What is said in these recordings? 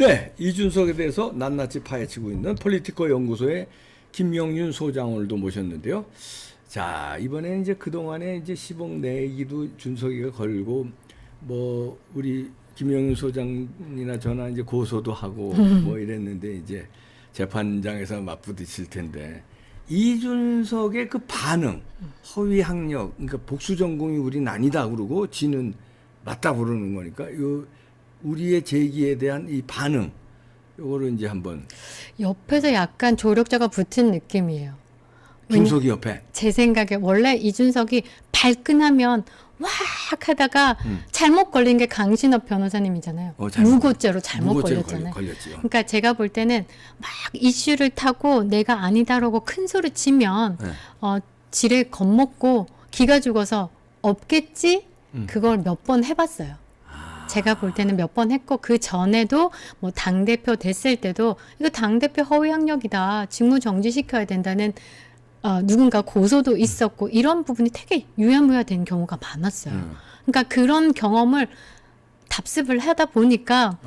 네, 이준석에 대해서 낱낱이 파헤치고 있는 폴리티코 연구소의 김명윤 소장 오늘도 모셨는데요. 자, 이번에는 이제 그동안에 이제 10억 내기도 준석이가 걸고 뭐 우리 김명윤 소장이나 저나 이제 고소도 하고 뭐 이랬는데 이제 재판장에서 맞부딪힐 텐데 이준석의 그 반응, 허위 학력, 그러니까 복수 전공이 우린 아니다 그러고 지는 맞다 그러는 거니까 요 우리의 제기에 대한 이 반응, 요거를 이제 한번 옆에서 약간 조력자가 붙은 느낌이에요. 준석이 옆에 제 생각에 원래 이준석이 발끈하면 왁 하다가 잘못 걸린 게 강신업 변호사님이잖아요. 무고죄로 잘못 걸렸잖아요. 걸렸지요. 그러니까 제가 볼 때는 막 이슈를 타고 내가 아니다라고 큰 소리 치면 네. 지레 겁먹고 기가 죽어서 없겠지? 그걸 몇 번 해봤어요. 제가 볼 때는 몇 번 했고 그 전에도 뭐 당대표 됐을 때도 이거 당대표 허위 학력이다. 직무 정지시켜야 된다는 누군가 고소도 있었고 이런 부분이 되게 유야무야 된 경우가 많았어요. 그러니까 그런 경험을 답습을 하다 보니까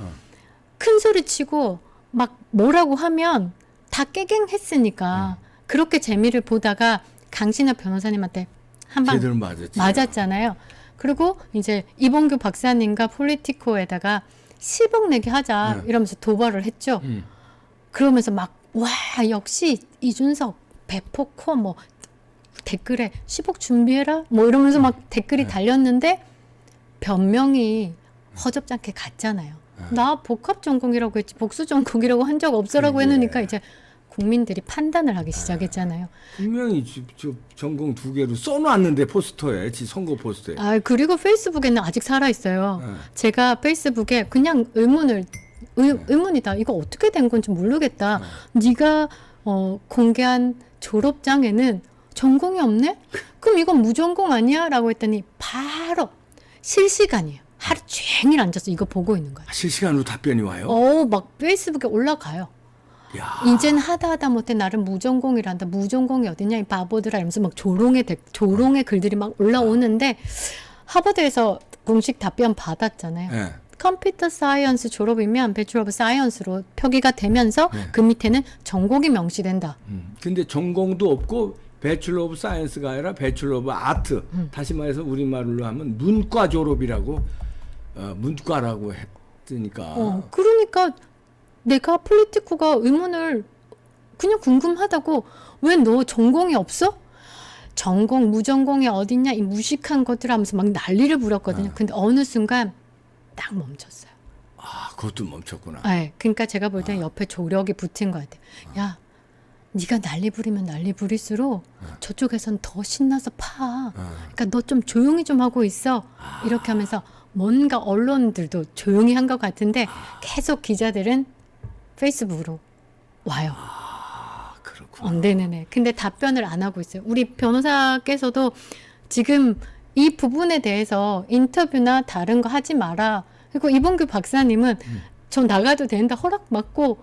큰 소리 치고 막 뭐라고 하면 다 깨갱했으니까 그렇게 재미를 보다가 강신업 변호사님한테 한 방 제대로 맞았잖아요. 그리고 이제 이봉규 박사님과 폴리티코에다가 10억 내게 하자 이러면서 도발을 했죠. 그러면서 막 와 역시 이준석 배포코 뭐 댓글에 10억 준비해라 뭐 이러면서 막 댓글이 달렸는데 변명이 허접잖게 갔잖아요. 나 복합 전공이라고 했지 복수 전공이라고 한 적 없어라고 해놓으니까 이제 국민들이 판단을 하기 시작했잖아요. 분명히 저 전공 2개로 써놨는데 포스터에, 지 선거 포스터에. 그리고 페이스북에는 아직 살아있어요. 제가 페이스북에 그냥 의문이다. 이거 어떻게 된 건지 모르겠다. 네가 공개한 졸업장에는 전공이 없네? 그럼 이건 무전공 아니야? 라고 했더니 바로 실시간이에요. 하루 종일 앉아서 이거 보고 있는 거예요. 실시간으로 답변이 와요? 막 페이스북에 올라가요. 야. 이젠 하다 못해 나를 무전공이란다. 무전공이 어디냐 이 바보들아 이러면서 막 조롱의 글들이 막 올라오는데 하버드에서 공식 답변 받았잖아요. 네. 컴퓨터 사이언스 졸업이면 배추러 오브 사이언스로 표기가 되면서 그 밑에는 전공이 명시된다. 근데 전공도 없고 배출러 오브 사이언스가 아니라 배출러 오브 아트. 다시 말해서 우리말로 하면 문과 졸업이라고 문과라고 했으니까. 그러니까 내가 폴리티코가 의문을 그냥 궁금하다고 왜 너 전공이 없어? 전공 무전공이 어딨냐 이 무식한 것들 하면서 막 난리를 부렸거든요. 근데 어느 순간 딱 멈췄어요. 아, 그것도 멈췄구나. 네, 그러니까 제가 볼 때는 옆에 조력이 붙은 것 같아요. 야, 네가 난리 부리면 난리 부릴수록 저쪽에선 더 신나서 파. 그러니까 너 좀 조용히 좀 하고 있어. 이렇게 하면서 뭔가 언론들도 조용히 한 것 같은데 계속 기자들은 페이스북으로 와요. 그렇구나. 네네네. 근데 답변을 안 하고 있어요. 우리 변호사께서도 지금 이 부분에 대해서 인터뷰나 다른 거 하지 마라. 그리고 이봉규 박사님은 저 나가도 된다 허락 받고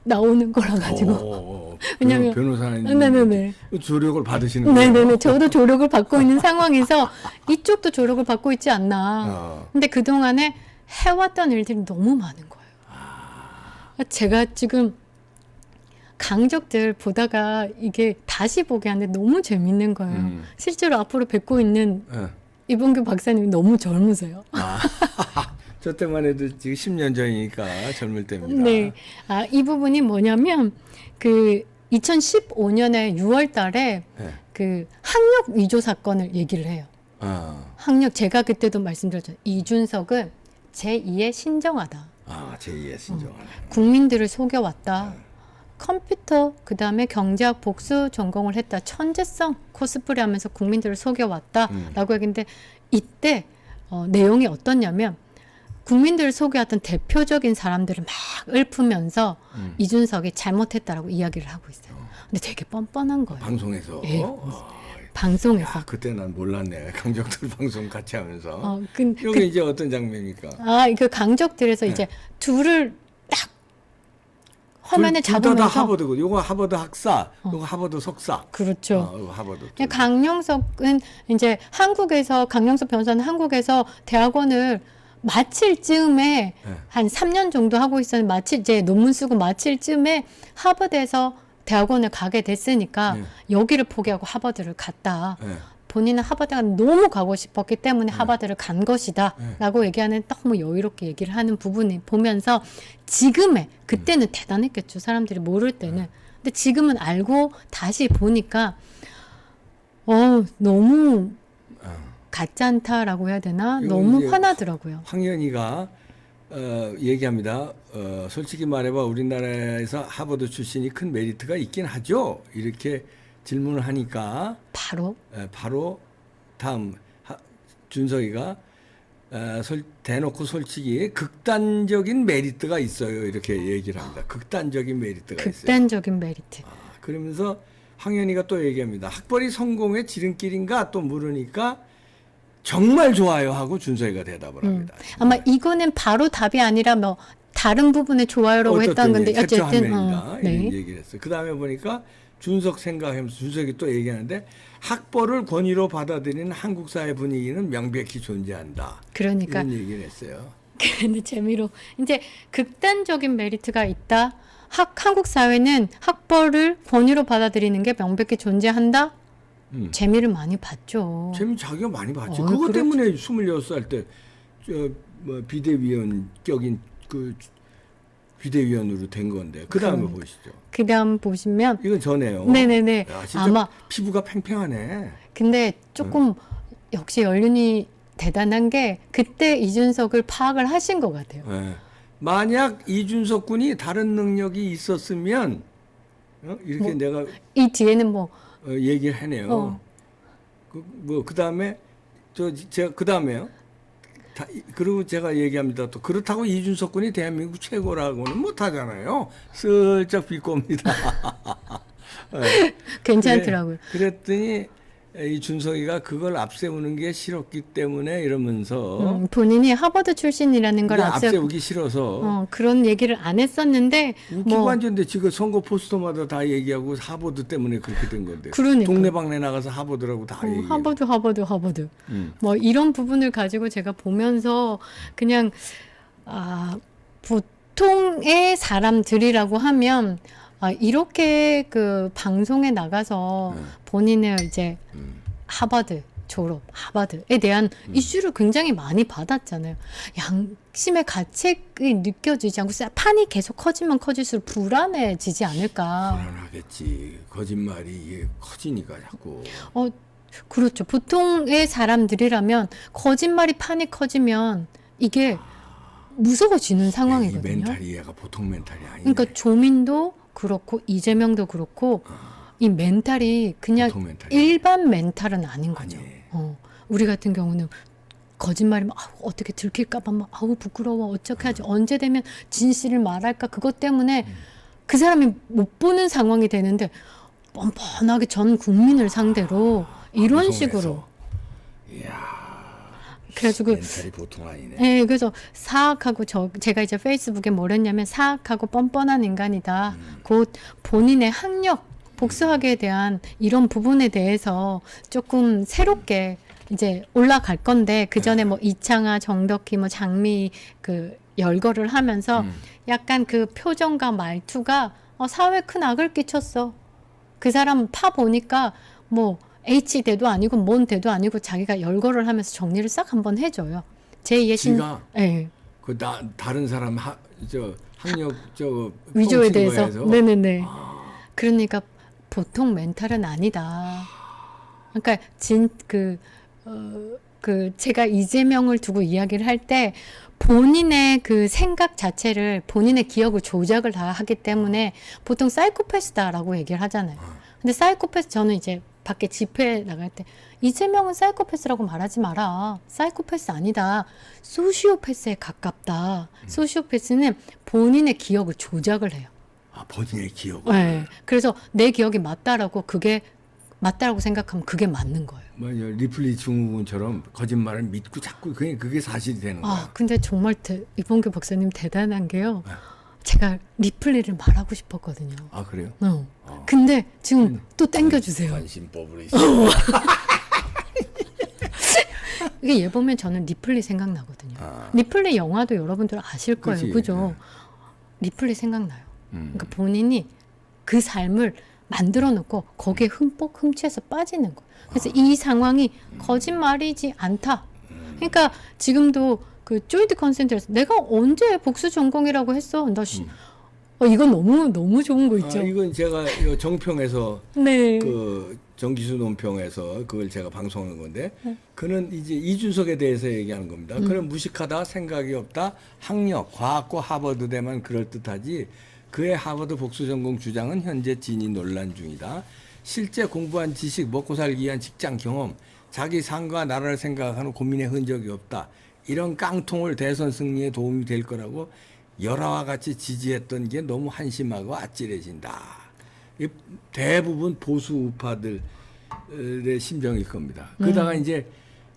나오는 거라 가지고. 왜냐면 변호사님 네네네. 조력을 받으시는 거예요. 네네네. 저도 조력을 받고 있는 상황에서 이쪽도 조력을 받고 있지 않나. 근데 그동안에 해왔던 일들이 너무 많은 거예요. 제가 지금 강적들 보다가 이게 다시 보게 하는데 너무 재밌는 거예요. 실제로 앞으로 뵙고 있는 이봉규 박사님이 너무 젊으세요. 저 때만 해도 지금 10년 전이니까 젊을 때입니다. 네. 이 부분이 뭐냐면 그 2015년에 6월 달에 그 학력 위조 사건을 얘기를 해요. 학력 제가 그때도 말씀드렸죠. 이준석은 제2의 신정하다. 제2의 신정하다. 국민들을 속여왔다. 컴퓨터 그다음에 경제학 복수 전공을 했다. 천재성 코스프레 하면서 국민들을 속여왔다라고 얘기했는데 이때 내용이 어떻냐면 국민들을 속여왔던 대표적인 사람들을 막 읊으면서 이준석이 잘못했다라고 이야기를 하고 있어요. 근데 되게 뻔뻔한 거예요. 방송에서? 예. 방송에서. 그때 난 몰랐네. 강적들 방송 같이 하면서. 이게 이게 이제 어떤 장면입니까? 그 강적들에서 이제 둘을 딱 화면에 둘 잡으면서 다 하버드고, 요거 하버드 학사, 요거 하버드 석사. 그렇죠. 요거 하버드. 강영석은 이제 강영석 변호사는 한국에서 대학원을 마칠 즈음에 네. 한 3년 정도 하고 있었는데 마칠 이제 논문 쓰고 마칠 즈음에 하버드에서 대학원을 가게 됐으니까 네. 여기를 포기하고 하버드를 갔다. 네. 본인은 하버드가 너무 가고 싶었기 때문에 하버드를 간 것이다 네. 라고 얘기하는 너무 여유롭게 얘기를 하는 부분이 보면서 지금의 그때는 대단했겠죠. 사람들이 모를 때는. 근데 지금은 알고 다시 보니까 너무 가짜않다라고 해야 되나? 이건 너무 이제 화나더라고요. 황현희가 얘기합니다. 솔직히 말해봐 우리나라에서 하버드 출신이 큰 메리트가 있긴 하죠. 이렇게 질문을 하니까 바로 다음 준석이가 대놓고 솔직히 극단적인 메리트가 있어요. 이렇게 얘기를 합니다. 극단적인 메리트가 있어요. 극단적인 메리트. 그러면서 황현희가 또 얘기합니다. 학벌이 성공의 지름길인가 또 물으니까 정말 좋아요 하고 준석이가 대답을 합니다. 아마 이거는 바로 답이 아니라 뭐 다른 부분에 좋아요라고 했던 건데 어쨌든 어쨌든 이런 네. 얘기를 했어요. 그 다음에 보니까 준석 생각하면서 준석이 또 얘기하는데 학벌을 권위로 받아들이는 한국 사회 분위기는 명백히 존재한다. 그러니까 이런 얘기를 했어요. 근데 재미로 이제 극단적인 메리트가 있다. 한국 사회는 학벌을 권위로 받아들이는 게 명백히 존재한다. 재미를 많이 봤죠. 재미 자기가 많이 봤지. 어, 그것 그렇죠. 때문에 26살 때 비대위원 격인 그 비대위원으로 된 건데. 그 다음에 보시죠. 그다음 보시면 이건 전에요. 네네네. 야, 진짜 아마 피부가 팽팽하네. 근데 조금 역시 연륜이 대단한 게 그때 이준석을 파악을 하신 것 같아요. 네. 만약 이준석 군이 다른 능력이 있었으면 이렇게 내가 이 뒤에는 뭐 얘기를 해내요. 그 다음에 제가 그 다음에요. 그리고 제가 얘기합니다. 또 그렇다고 이준석 군이 대한민국 최고라고는 못하잖아요. 슬쩍 비꼬입니다. 네. 괜찮더라고요. 그랬더니 이 준석이가 그걸 앞세우는 게 싫었기 때문에 이러면서 본인이 하버드 출신이라는 걸 앞세우기 싫어서 그런 얘기를 안 했었는데 웃기고 앉았는데 지금 선거 포스터마다 다 얘기하고 하버드 때문에 그렇게 된 건데. 그러니까. 동네방네 나가서 하버드라고 다 얘기해요. 하버드. 뭐 이런 부분을 가지고 제가 보면서 그냥 보통의 사람들이라고 하면 이렇게 그 방송에 나가서 본인을 이제 하버드 졸업, 하버드에 대한 이슈를 굉장히 많이 받았잖아요. 양심의 가책이 느껴지지 않고 판이 계속 커지면 커질수록 불안해지지 않을까. 불안하겠지. 거짓말이 이게 커지니까 자꾸. 그렇죠. 보통의 사람들이라면 거짓말이 판이 커지면 이게 무서워지는 상황이거든요. 이 멘탈이 얘가 보통 멘탈이 아니네. 그러니까 조민도 그렇고 이재명도 그렇고 이 멘탈이 그냥 일반 멘탈은 아닌 거죠. 우리 같은 경우는 거짓말이면 어떻게 들킬까봐 막 부끄러워 어떻게 하지 언제 되면 진실을 말할까 그것 때문에 그 사람이 못 보는 상황이 되는데 뻔뻔하게 전 국민을 상대로 이런 식으로. 이야. 그래가지고 멘탈이 보통 아니네. 네, 그래서 사악하고 제가 이제 페이스북에 뭘 했냐면 사악하고 뻔뻔한 인간이다. 곧 본인의 학력 복수학에 대한 이런 부분에 대해서 조금 새롭게 이제 올라갈 건데 그 전에 뭐 이창아, 정덕희, 뭐 장미 그 열거를 하면서 약간 그 표정과 말투가 사회에 큰 악을 끼쳤어. 그 사람 파 보니까 뭐 H대도 아니고 뭔 대도 아니고 자기가 열거를 하면서 정리를 싹 한번 해줘요. 제2의 지가 네. 다른 사람 학력 위조에 대해서 네네네. 그러니까 보통 멘탈은 아니다. 그러니까 제가 이재명을 두고 이야기를 할 때 본인의 그 생각 자체를 본인의 기억을 조작을 다 하기 때문에 보통 사이코패스다라고 얘기를 하잖아요. 근데 사이코패스 저는 이제 밖에 집회에 나갈 때 이재명은 사이코패스라고 말하지 마라. 사이코패스 아니다. 소시오패스에 가깝다. 소시오패스는 본인의 기억을 조작을 해요. 본인의 기억을. 네. 그래서 내 기억이 맞다라고 생각하면 그게 맞는 거예요. 맞아요. 리플리 증후군처럼 거짓말을 믿고 자꾸 그게 사실이 되는 거야. 근데 정말 이봉규 박사님 대단한 게요. 제가 리플리를 말하고 싶었거든요. 그래요? 근데 지금 또 땡겨주세요. 관심법으로 있어. 이게 얘 보면 저는 리플리 생각나거든요. 아. 리플리 영화도 여러분들 아실 거예요. 그치. 그죠? 리플리 생각나요. 그러니까 본인이 그 삶을 만들어 놓고 거기에 흠뻑 흠취해서 빠지는 거예요. 그래서 이 상황이 거짓말이지 않다. 그러니까 지금도 그 조인트 컨센트에서 내가 언제 복수 전공이라고 했어? 이건 너무 좋은 거 있죠. 이건 제가 이 정평에서 네. 그 정기수 논평에서 그걸 제가 방송한 건데 그는 이제 이준석에 대해서 얘기하는 겁니다. 그는 무식하다, 생각이 없다, 학력, 과학고 하버드대만 그럴듯하지 그의 하버드 복수 전공 주장은 현재 진위 논란 중이다. 실제 공부한 지식, 먹고 살기 위한 직장 경험, 자기 삶과 나라를 생각하는 고민의 흔적이 없다. 이런 깡통을 대선 승리에 도움이 될 거라고 열화와 같이 지지했던 게 너무 한심하고 아찔해진다. 이 대부분 보수 우파들의 심정일 겁니다. 그러다가 이제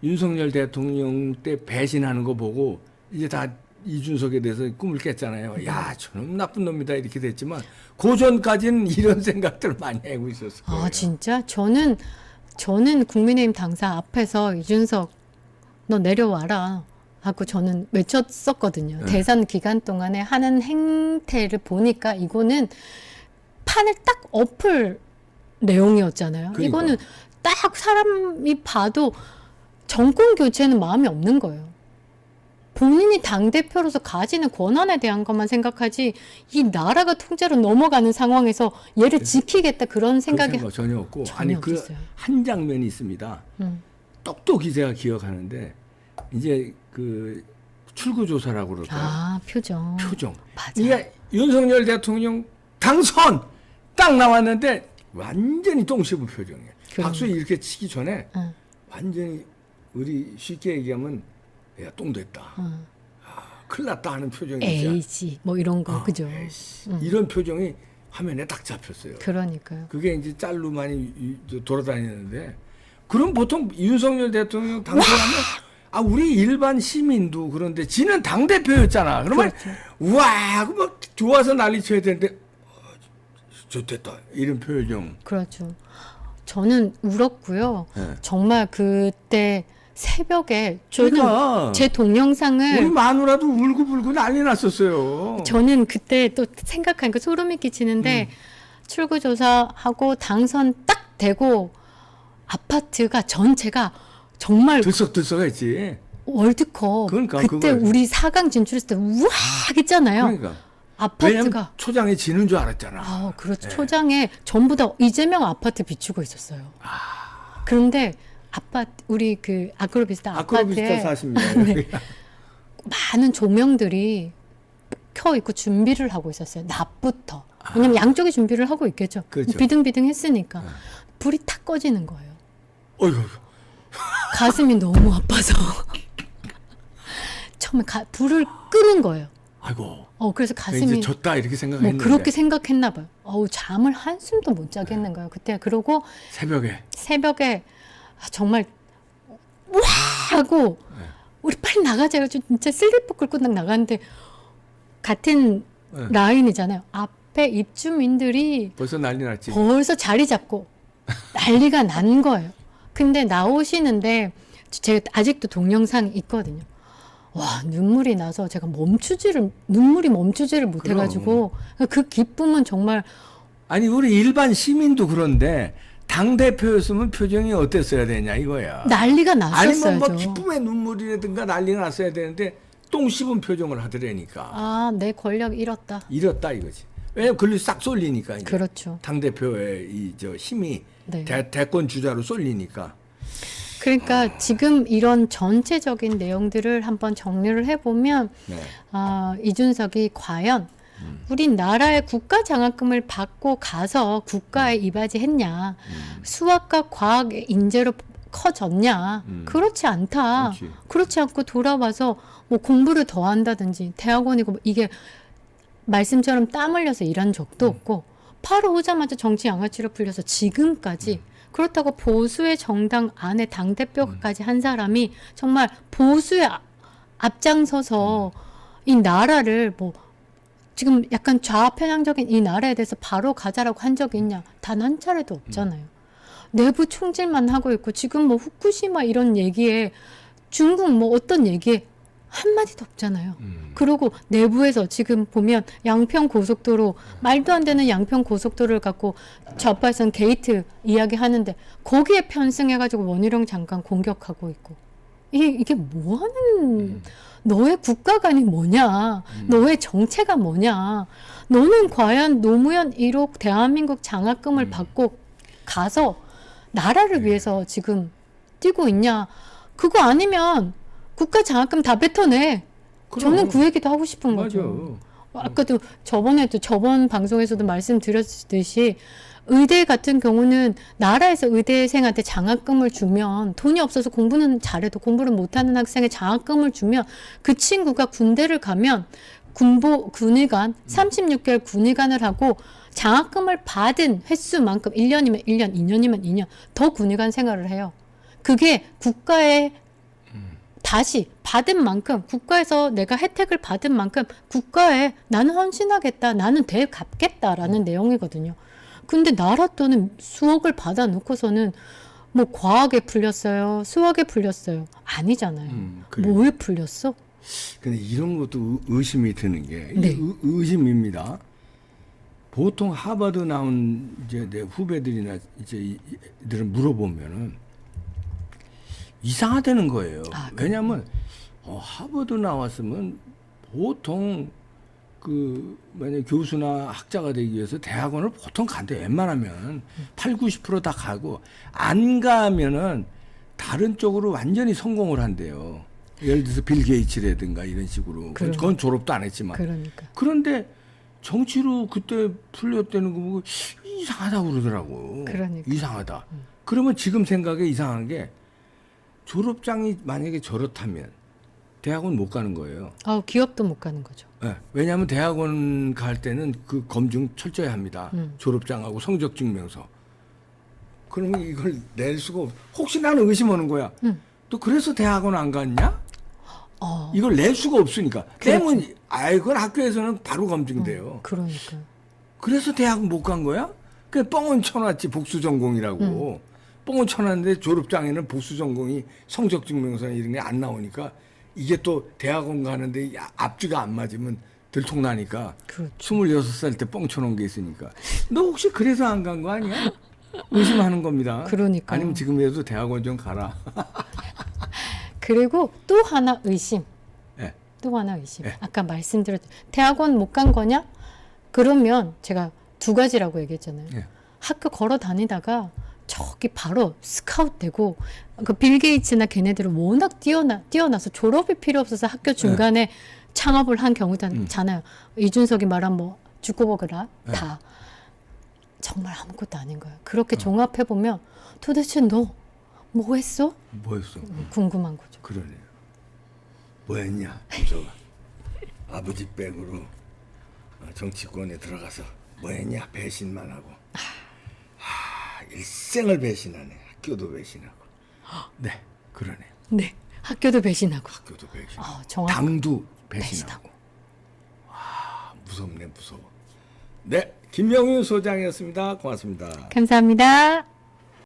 윤석열 대통령 때 배신하는 거 보고 이제 다 이준석에 대해서 꿈을 깼잖아요. 야, 저놈 나쁜 놈이다 이렇게 됐지만 그 전까지는 이런 생각들을 많이 하고 있었을 거예요. 아, 진짜? 저는 국민의힘 당사 앞에서 이준석 너 내려와라 하고 저는 외쳤었거든요. 네. 대선 기간 동안에 하는 행태를 보니까 이거는 판을 딱 엎을 내용이었잖아요. 그러니까. 이거는 딱 사람이 봐도 정권 교체는 마음이 없는 거예요. 본인이 당대표로서 가지는 권한에 대한 것만 생각하지 이 나라가 통째로 넘어가는 상황에서 얘를 지키겠다 그런 생각이 생각 전혀 없고 전혀 아니 그 없었어요. 한 장면이 있습니다. 똑똑히 제가 기억하는데 이제 그 출구조사라고 그럴까요? 아, 표정. 맞아. 이게 윤석열 대통령 당선 딱 나왔는데 완전히 똥 씹은 표정이에요. 박수 이렇게 치기 전에 응. 완전히 우리 쉽게 얘기하면 야, 똥 됐다. 응. 큰일 났다 하는 표정이 에이지 뭐 이런 거 그죠? 이런 표정이 화면에 딱 잡혔어요. 그러니까요. 그게 이제 짤로 많이 돌아다니는데 그럼 보통 윤석열 대통령 당선하면 우리 일반 시민도 그런데 지는 당대표였잖아. 그러면 그렇죠. 우와 하고 막 좋아서 난리 쳐야 되는데 좋됐다 이런 표정. 그렇죠. 저는 울었고요. 네. 정말 그때 새벽에 저는 그러니까 제 동영상을 우리 마누라도 울고불고 난리 났었어요. 저는 그때 또 생각하니까 소름이 끼치는데 출구조사하고 당선 딱 되고 아파트가 전체가 정말 들썩들썩했지. 월드컵 그러니까 그때 그거예요. 우리 4강 진출했을 때 우악 했잖아요. 그러니까 아파트가 왜냐면 초장에 지는 줄 알았잖아. 아, 그렇죠. 네. 초장에 전부 다 이재명 아파트 비추고 있었어요. 그런데 아파트 우리 그 아크로비스타 아크로비스타 아파트에 사십니다. 네. 많은 조명들이 켜 있고 준비를 하고 있었어요. 낮부터. 왜냐면 양쪽에 준비를 하고 있겠죠. 그렇죠. 비등비등 했으니까 불이 탁 꺼지는 거예요. 어이구. 가슴이 너무 아파서 처음에 불을 끄는 거예요. 아이고. 그래서 이제 가슴이 졌다 이렇게 뭐 생각했는데 그렇게 생각했나 봐요. 잠을 한숨도 못 자겠는 거예요. 그때 그러고 새벽에 정말 와 하고 우리 빨리 나가자 해가지고 진짜 슬리퍼 끌고 딱 나갔는데 같은 네. 라인이잖아요. 앞에 입주민들이 벌써 난리 났지. 벌써 자리 잡고 난리가 난 거예요. 근데 나오시는데 제가 아직도 동영상이 있거든요. 와, 눈물이 나서 제가 눈물이 멈추지를 못해가지고 그 기쁨은 정말 아니 우리 일반 시민도 그런데 당 대표였으면 표정이 어땠어야 되냐 이거야. 난리가 아니면 뭐 났었어야죠. 기쁨의 눈물이라든가 난리가 났어야 되는데 똥 씹은 표정을 하더라니까. 아, 내 권력 잃었다. 이렇다 이거지. 왜냐면 글리 싹 쏠리니까 이제. 그렇죠. 당 대표의 이 저 힘이 네. 대권 주자로 쏠리니까. 그러니까 지금 이런 전체적인 내용들을 한번 정리를 해보면 네. 이준석이 과연 우리나라의 국가 장학금을 받고 가서 국가에 이바지했냐, 수학과 과학의 인재로 커졌냐, 그렇지 않다. 그렇지. 그렇지 않고 돌아와서 뭐 공부를 더 한다든지 대학원이고 이게 말씀처럼 땀 흘려서 일한 적도 없고 바로 오자마자 정치 양아치로 풀려서 지금까지 그렇다고 보수의 정당 안에 당대표까지 한 사람이 정말 보수에 앞장서서 이 나라를 뭐 지금 약간 좌편향적인 이 나라에 대해서 바로 가자라고 한 적이 있냐? 단 한 차례도 없잖아요. 내부 총질만 하고 있고 지금 뭐 후쿠시마 이런 얘기에 중국 뭐 어떤 얘기에 한마디도 없잖아요. 그리고 내부에서 지금 보면 양평 고속도로 말도 안 되는 양평 고속도로를 갖고 좌파선 게이트 이야기 하는데 거기에 편승해가지고 원희룡 장관 공격하고 있고 이게 뭐 하는 너의 국가관이 뭐냐? 너의 정체가 뭐냐? 너는 과연 노무현 1억 대한민국 장학금을 받고 가서 나라를 위해서 지금 뛰고 있냐? 그거 아니면 국가 장학금 다 뱉어내. 저는 그 얘기도 하고 싶은 거죠. 아까도 저번 방송에서도 말씀드렸듯이 의대 같은 경우는 나라에서 의대생한테 장학금을 주면 돈이 없어서 공부는 잘해도 공부를 못하는 학생에 장학금을 주면 그 친구가 군대를 가면 군의관 36개월 군의관을 하고 장학금을 받은 횟수만큼 1년이면 1년, 2년이면 2년 더 군의관 생활을 해요. 그게 국가에 다시 받은 만큼 국가에서 내가 혜택을 받은 만큼 국가에 나는 헌신하겠다. 나는 대 갚겠다라는 내용이거든요. 근데 나라 돈은 수억을 받아 놓고서는 뭐 과학에 풀렸어요. 수학에 풀렸어요. 아니잖아요. 뭐에 풀렸어? 근데 이런 것도 의심이 드는 게 네. 의심입니다. 보통 하버드 나온 이제 내 후배들이나 이제 이들을 물어보면은 이상하다는 거예요. 왜냐하면 하버드 나왔으면 보통 만약 교수나 학자가 되기 위해서 대학원을 보통 간대. 웬만하면 8, 90% 다 가고 안 가면은 다른 쪽으로 완전히 성공을 한대요. 예를 들어서 빌 게이츠라든가 이런 식으로. 그건 졸업도 안 했지만. 그러니까. 그런데 정치로 그때 풀렸다는 거 보고 이상하다고 그러더라고. 그러니까. 이상하다. 그러면 지금 생각에 이상한 게 졸업장이 만약에 저렇다면 대학원 못 가는 거예요. 기업도 못 가는 거죠. 네, 왜냐하면 대학원 갈 때는 그 검증 철저히 합니다. 졸업장하고 성적 증명서. 그러면 이걸 낼 수가 없어. 혹시 나는 의심하는 거야. 또 그래서 대학원 안 갔냐? 이걸 낼 수가 없으니까. 때문, 그건 학교에서는 바로 검증돼요. 그러니까. 그래서 대학 못 간 거야? 그냥 뻥은 쳐놨지, 복수 전공이라고. 뻥은 쳐놨는데 졸업장에는 복수 전공이 성적 증명서나 이런 게 안 나오니까 이게 또 대학원 가는데 앞뒤가 안 맞으면 들통나니까. 그렇죠. 26살 때 뻥 쳐놓은 게 있으니까. 너 혹시 그래서 안 간 거 아니야? 의심하는 겁니다. 그러니까. 아니면 지금이라도 대학원 좀 가라. 그리고 또 하나 의심. 네. 또 하나 의심. 네. 아까 말씀드렸죠. 대학원 못 간 거냐? 그러면 제가 두 가지라고 얘기했잖아요. 네. 학교 걸어 다니다가 저기 바로 스카웃 되고 그 빌 게이츠나 걔네들은 워낙 뛰어나서 졸업이 필요 없어서 학교 중간에 창업을 한 경우도 많잖아요. 이준석이 말한 뭐 죽고 먹으라 다 정말 아무것도 아닌 거예요. 그렇게 종합해 보면 도대체 너 뭐 했어? 뭐 했어? 궁금한 거죠. 그러네요. 뭐 했냐? 준석아. 아버지 백으로 정치권에 들어가서 뭐 했냐? 배신만 하고. 일생을 배신하네. 학교도 배신하고. 네, 그러네요. 네, 학교도 배신하고. 학교도 배신하고. 당도 배신하고. 와, 무섭네, 무서워. 네, 김명윤 소장이었습니다. 고맙습니다. 감사합니다.